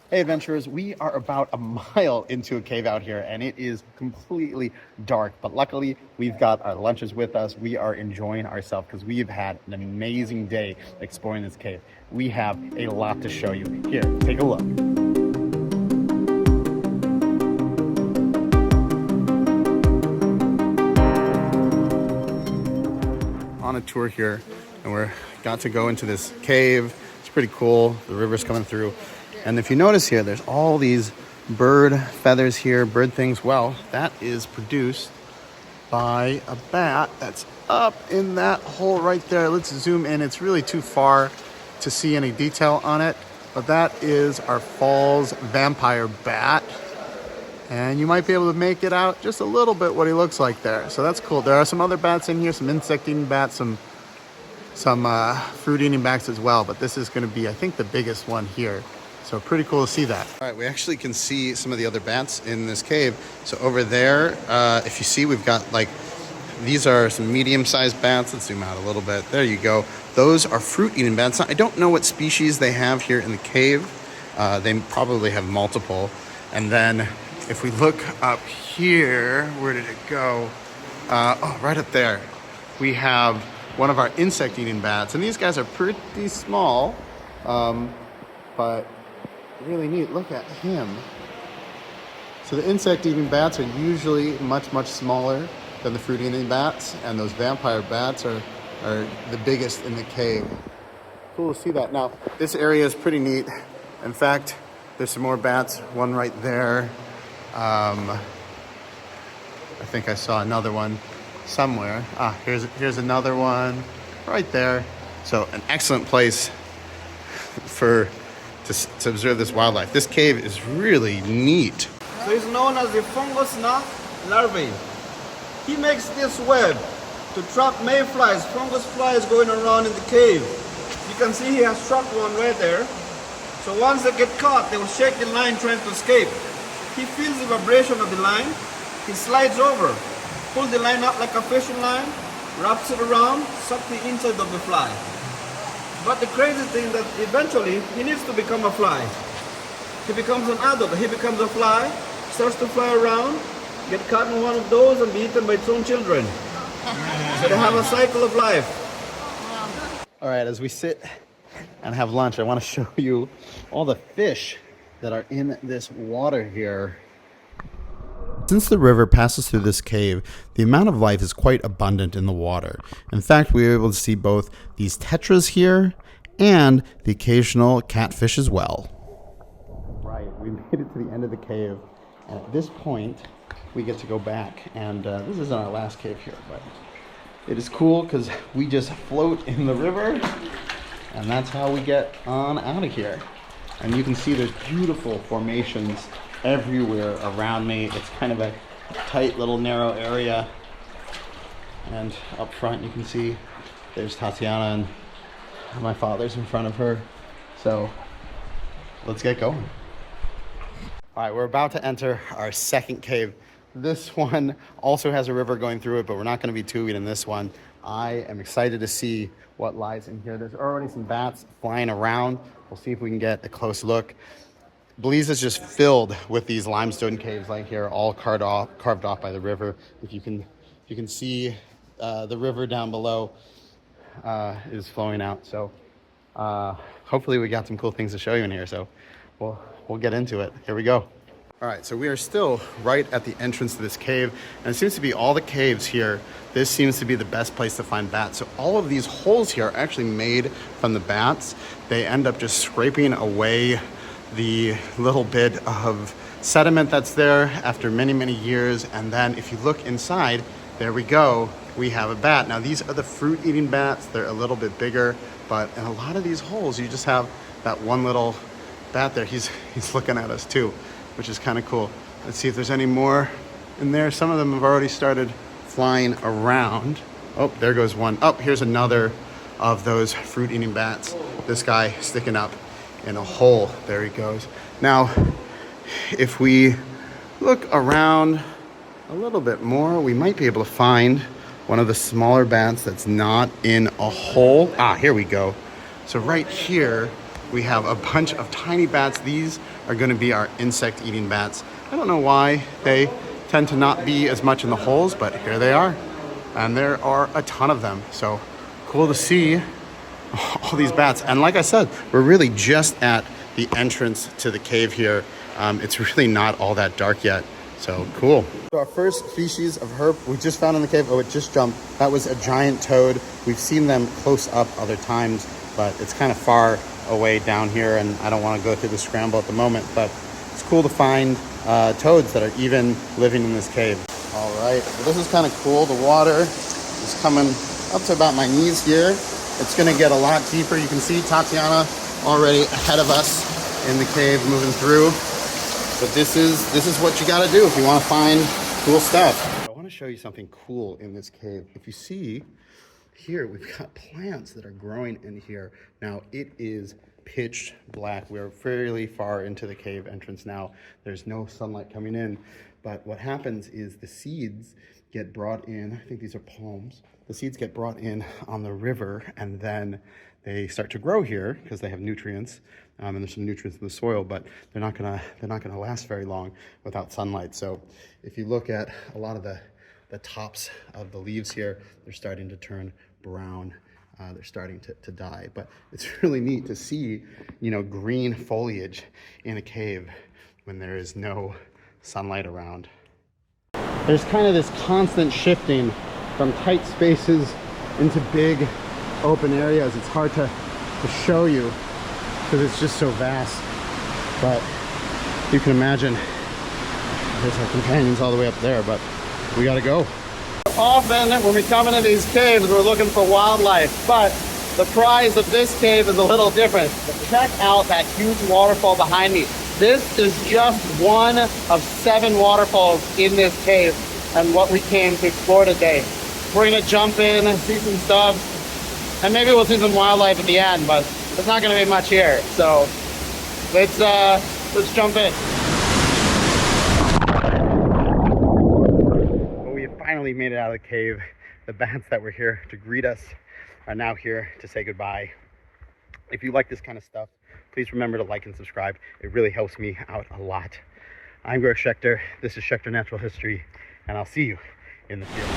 Hey adventurers, we are about a mile into a cave out here and it is completely dark, but luckily we've got our lunches with us. We are enjoying ourselves because we've had an amazing day exploring this cave. We have a lot to show you. Here, take a look. On a tour here and we're got to go into this cave. It's pretty cool. The river's coming through. And if you notice here, there's all these bird feathers here, bird things. Well, that is produced by a bat that's up in that hole right there. Let's zoom in. It's really too far to see any detail on it, but that is our falls vampire bat. And you might be able to make it out just a little bit what he looks like there. So that's cool. There are some other bats in here, some insect-eating bats, some fruit-eating bats as well, but this is gonna be, I think, the biggest one here. So pretty cool to see that. All right, we actually can see some of the other bats in this cave. So over there, if you see, we've got these are some medium-sized bats. Let's zoom out a little bit. There you go. Those are fruit-eating bats. I don't know what species they have here in the cave. They probably have multiple. And then if we look up here, where did it go? Oh, right up there. We have one of our insect-eating bats. And these guys are pretty small, but really neat. Look at him. So the insect-eating bats are usually much, much smaller than the fruit-eating bats, and those vampire bats are the biggest in the cave. Cool to see that. Now, this area is pretty neat. In fact, there's some more bats, one right there. I think I saw another one somewhere. Here's another one right there. So an excellent place to observe this wildlife. This cave is really neat. So it's known as the fungus gnat larvae. He makes this web to trap mayflies, fungus flies going around in the cave. You can see he has trapped one right there. So once they get caught, they will shake the line trying to escape. He feels the vibration of the line. He slides over, pulls the line up like a fishing line, wraps it around, sucks the inside of the fly. But the crazy thing that eventually he needs to become a fly. He becomes an adult, he becomes a fly, starts to fly around, get caught in one of those and be eaten by its own children. So they have a cycle of life. All right, as we sit and have lunch, I want to show you all the fish that are in this water here. Since the river passes through this cave, the amount of life is quite abundant in the water. In fact, we were able to see both these tetras here and the occasional catfish as well. Right, we made it to the end of the cave, and at this point, we get to go back. And this isn't our last cave here, but it is cool because we just float in the river, and that's how we get on out of here. And you can see there's beautiful formations everywhere around me. It's kind of a tight little narrow area, and up front you can see there's Tatiana and my father's in front of her. So let's get going. All right, we're about to enter our second cave. This one also has a river going through it, but we're not going to be tubing in this one. I am excited to see what lies in here. There's already some bats flying around. We'll see if we can get a close look. Belize is just filled with these limestone caves like here, all carved off by the river. If you can see the river down below is flowing out. So hopefully we got some cool things to show you in here. So we'll get into it. Here we go. All right, so we are still right at the entrance to this cave, and it seems to be all the caves here. This seems to be the best place to find bats. So all of these holes here are actually made from the bats. They end up just scraping away the little bit of sediment that's there after many, many years. And then if you look inside, there we go, we have a bat. Now these are the fruit-eating bats. They're a little bit bigger, but in a lot of these holes, you just have that one little bat there. He's looking at us too, which is kind of cool. Let's see if there's any more in there. Some of them have already started flying around. Oh, there goes one. Oh, here's another of those fruit-eating bats. This guy sticking up in a hole. There he goes. Now, if we look around a little bit more, we might be able to find one of the smaller bats that's not in a hole. Ah, here we go. So right here, we have a bunch of tiny bats. These are going to be our insect-eating bats. I don't know why they tend to not be as much in the holes, but here they are. And there are a ton of them. So cool to see all these bats. And like I said, we're really just at the entrance to the cave here. It's really not all that dark yet. So cool. So our first species of herp we just found in the cave. Oh, it just jumped. That was a giant toad. We've seen them close up other times, but it's kind of far away down here, and I don't want to go through the scramble at the moment. But it's cool to find toads that are even living in this cave. All right, so this is kind of cool. The water is coming up to about my knees here. It's going to get a lot deeper. You can see Tatiana already ahead of us in the cave, moving through. But this is what you got to do if you want to find cool stuff. I want to show you something cool in this cave. If you see here, we've got plants that are growing in here. Now it is pitch black. We're fairly far into the cave entrance now. There's no sunlight coming in. But what happens is the seeds get brought in. I think these are palms. The seeds get brought in on the river, and then they start to grow here because they have nutrients, and there's some nutrients in the soil, but they're not gonna last very long without sunlight. So if you look at a lot of the tops of the leaves here, they're starting to turn brown. They're starting to die. But it's really neat to see, green foliage in a cave when there is no sunlight around. There's kind of this constant shifting from tight spaces into big open areas. It's hard to show you because it's just so vast, but you can imagine there's our companions all the way up there, but we gotta go. Often when we come into these caves, we're looking for wildlife, but the prize of this cave is a little different. Check out that huge waterfall behind me. This is just one of 7 waterfalls in this cave and what we came to explore today. We're gonna jump in and see some stuff, and maybe we'll see some wildlife at the end, but there's not gonna be much here. So let's jump in. Well, we have finally made it out of the cave. The bats that were here to greet us are now here to say goodbye. If you like this kind of stuff, please remember to like and subscribe. It really helps me out a lot. I'm Greg Schechter. This is Schechter Natural History, and I'll see you in the field.